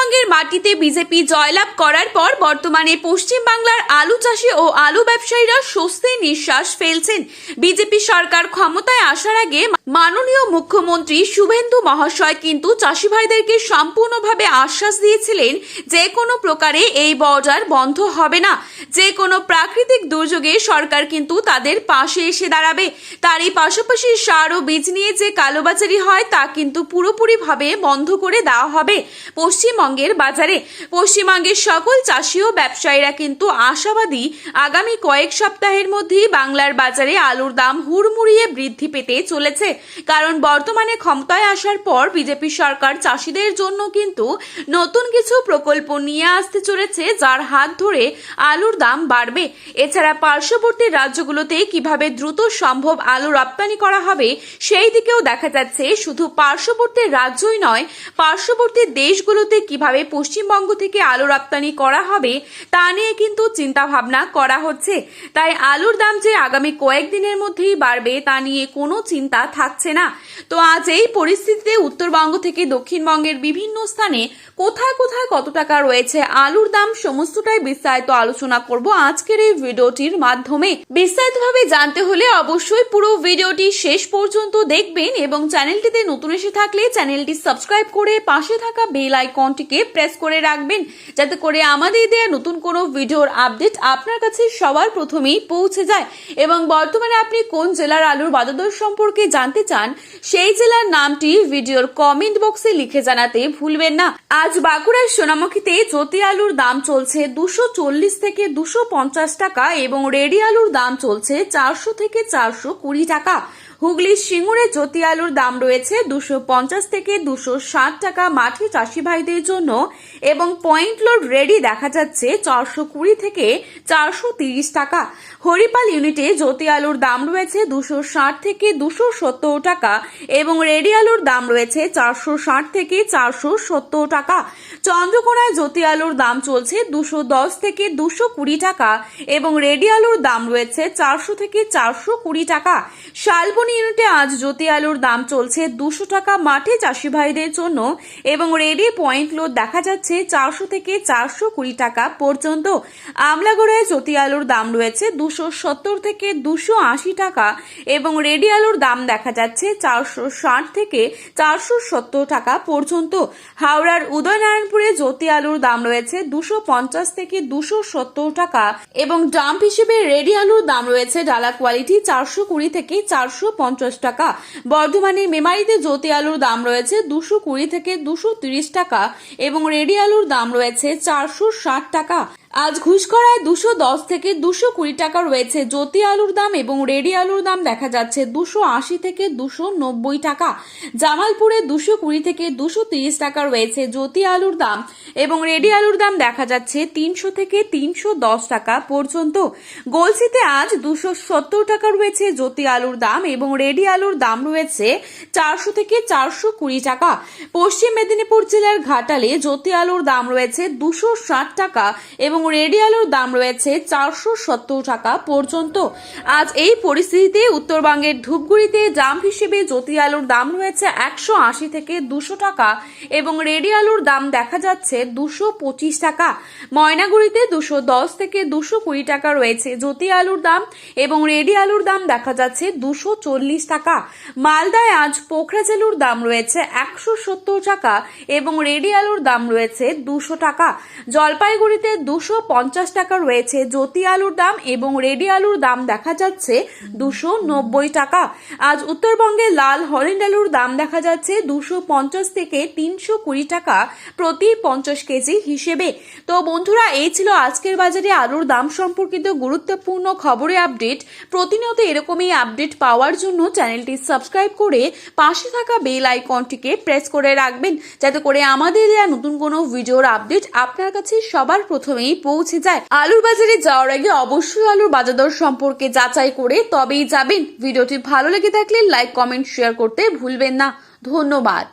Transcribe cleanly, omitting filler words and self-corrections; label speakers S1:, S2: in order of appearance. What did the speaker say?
S1: পশ্চিমবঙ্গের মাটিতে বিজেপি জয়লাভ করার পর বর্তমানে পশ্চিমবাংলার আলু চাষি ও আলু ব্যবসায়ীরা স্বস্তির নিঃশ্বাস ফেলছেন। বিজেপি সরকার ক্ষমতায় আসার আগে মাননীয় মুখ্যমন্ত্রী শুভেন্দু মহাশয় কিন্তু চাষি ভাইদেরকে সম্পূর্ণভাবে আশ্বাস দিয়েছিলেন যে কোনো প্রকারে এই বর্ডার বন্ধ হবে না, যে কোনো প্রাকৃতিক দুর্যোগে সরকার কিন্তু তাদের পাশে এসে দাঁড়াবে। তারই পাশাপাশি সার ও বীজ নিয়ে যে কালোবাজারি হয় তা কিন্তু পুরোপুরিভাবে বন্ধ করে দেওয়া হবে পশ্চিমবঙ্গের বাজারে। পশ্চিমবঙ্গের সকল চাষি ও ব্যবসায়ীরা কিন্তু আশাবাদী আগামী কয়েক সপ্তাহের মধ্যেই বাংলার বাজারে আলুর দাম হুড়মুড়িয়ে বৃদ্ধি পেতে চলেছে। কারণ বর্তমানে ক্ষমতায় আসার পর বিজেপি সরকার চাষিদের জন্য কিন্তু নতুন কিছু প্রকল্প নিয়ে আসতে চলেছে, যার হাত ধরে আলুর দাম বাড়বে। এছাড়া পার্শ্ববর্তী রাজ্যগুলোতে কিভাবে দ্রুত সম্ভব আলু রপ্তানি করা হবে সেই দিকেও দেখা যাচ্ছে। শুধু পার্শ্ববর্তী রাজ্যই নয়, পার্শ্ববর্তী দেশগুলোতে কিভাবে পশ্চিমবঙ্গ থেকে আলু রপ্তানি করা হবে তা নিয়ে কিন্তু চিন্তা ভাবনা করা হচ্ছে। তাই আলুর দাম যে আগামী কয়েকদিনের মধ্যেই বাড়বে তা নিয়ে কোনো চিন্তা থাকছে না। তো আজ এই পরিস্থিতিতে উত্তরবঙ্গ থেকে দক্ষিণবঙ্গের বিভিন্ন স্থানে কোথায় কোথায় কত টাকা রয়েছে আলুর দাম সমস্তটাই বিস্তারিত আলোচনা করব আজকের এই ভিডিওটির মাধ্যমে। বিস্তারিতভাবে জানতে হলে অবশ্যই পুরো ভিডিওটি শেষ পর্যন্ত দেখবেন এবং চ্যানেলটিতে নতুন এসে থাকলে চ্যানেলটি সাবস্ক্রাইব করে পাশে থাকা বেল আইকনটিকে প্রেস করে রাখবেন, যাতে করে আমাদের দেয়া নতুন কোনো ভিডিওর আপডেট আপনার কাছে সবার প্রথমেই পৌঁছে যায়। এবং বর্তমানে আপনি কোন জেলার আলুর বাজারদর সম্পর্কে জানতে চান সেই জেলার নামটি ভিডিওর কমেন্ট বক্সে লিখে জানাতে ভুলবেন না। আজ বাঁকুড়ার সোনামুখীতে জ্যোতি আলুর দাম চলছে 240 থেকে 250 টাকা এবং রেডি আলুর দাম চলছে 400 থেকে 420 টাকা। হুগলির সিঙ্গুরে জ্যোতি আলুর দাম রয়েছে 250 থেকে 260 টাকা মাঠে চাষি ভাইদের জন্য এবং পয়েন্ট লোড রেডি দেখা যাচ্ছে 420 থেকে 430 টাকা। হরিপাল ইউনিটে জ্যোতি আলুর দাম রয়েছে 260 থেকে 270 টাকা এবং রেডি আলুর দাম রয়েছে 460 থেকে 470 টাকা। চন্দ্রকোনায় জ্যোতি আলুর দাম চলছে 210 থেকে 220 টাকা এবং রেডি আলুর দাম রয়েছে 400 থেকে 420 টাকা। শালবনী ইউনিটে আজ জ্যোতি আলুর দাম চলছে 200 টাকা মাঠে চাষি ভাইদের জন্য এবং রেডি পয়েন্ট লোড দেখা যাচ্ছে 400 থেকে 420 টাকা পর্যন্ত। আমলাগড়ায় জ্যোতি আলুর দাম রয়েছে 270 থেকে 280 টাকা এবং রেডি আলুর দাম দেখা যাচ্ছে 460 থেকে 470 টাকা পর্যন্ত। হাওড়ার উদয়নারায়ণপুরে জ্যোতি আলুর দাম রয়েছে 250 থেকে 270 টাকা এবং ডাম্প হিসেবে রেডি আলুর দাম রয়েছে ডালা কোয়ালিটি 420 থেকে 450 টাকা। বর্ধমানের মেমারিতে জ্যোতি আলুর দাম রয়েছে 220 থেকে 230 টাকা এবং রেডি আলুর দাম রয়েছে 460 টাকা। আজ ঘুষকরায় 210 থেকে 220 টাকা রয়েছে জ্যোতি আলুর দাম এবং রেডি আলুর দাম দেখা যাচ্ছে 280 থেকে 290 টাকা। জামালপুরে 220 থেকে 230 টাকা রয়েছে জ্যোতি আলুর দাম এবং রেডি আলুর দাম দেখা যাচ্ছে 300 থেকে 310 টাকা পর্যন্ত। গলসিতে আজ 270 টাকা রয়েছে জ্যোতি আলুর দাম এবং রেডি আলুর দাম রয়েছে 400 থেকে 420 টাকা। পশ্চিম মেদিনীপুর জেলার ঘাটালে জ্যোতি আলুর দাম রয়েছে 260 টাকা এবং রেডি আলুর দাম রয়েছে 470 টাকা পর্যন্ত। আজ এই পরিস্থিতিতে উত্তরবঙ্গের ধূপগুড়িতে জাম্প হিসেবে জ্যোতি আলুর দাম রয়েছে 180 থেকে 200 টাকা এবং রেডি আলুর দাম দেখা যাচ্ছে 225 টাকা। ময়নাগুড়িতে 210 থেকে 220 টাকা রয়েছে জ্যোতি আলুর দাম এবং রেডি আলুর দাম দেখা যাচ্ছে 240 টাকা। মালদায় আজ পোখরাজ আলুর দাম রয়েছে 170 টাকা এবং রেডি আলুর দাম রয়েছে 200 টাকা। জলপাইগুড়িতে 250 টাকা রয়েছে জ্যোতি আলুর দাম এবং রেডি আলুর দাম দেখা যাচ্ছে 290 টাকা। আজ উত্তরবঙ্গে লাল হল্যান্ড আলুর দাম দেখা যাচ্ছে 250 থেকে 320 টাকা প্রতি 50 কেজি হিসেবে। তো বন্ধুরা, এই ছিল আজকের বাজারে আলুর দাম সম্পর্কিত গুরুত্বপূর্ণ খবরের আপডেট। প্রতিনিয়ত এরকমই আপডেট পাওয়ার জন্য চ্যানেলটি সাবস্ক্রাইব করে পাশে থাকা বেল আইকনটিকে প্রেস করে রাখবেন, যাতে করে আমাদের দেওয়া নতুন কোনো ভিডিওর আপডেট আপনার কাছে সবার প্রথমেই পৌঁছে যায়। আলুর বাজারে যাওয়ার আগে অবশ্যই আলুর বাজারদর সম্পর্কে যাচাই করে তবেই যাবেন। ভিডিওটি ভালো লেগে থাকলে লাইক, কমেন্ট, শেয়ার করতে ভুলবেন না। ধন্যবাদ।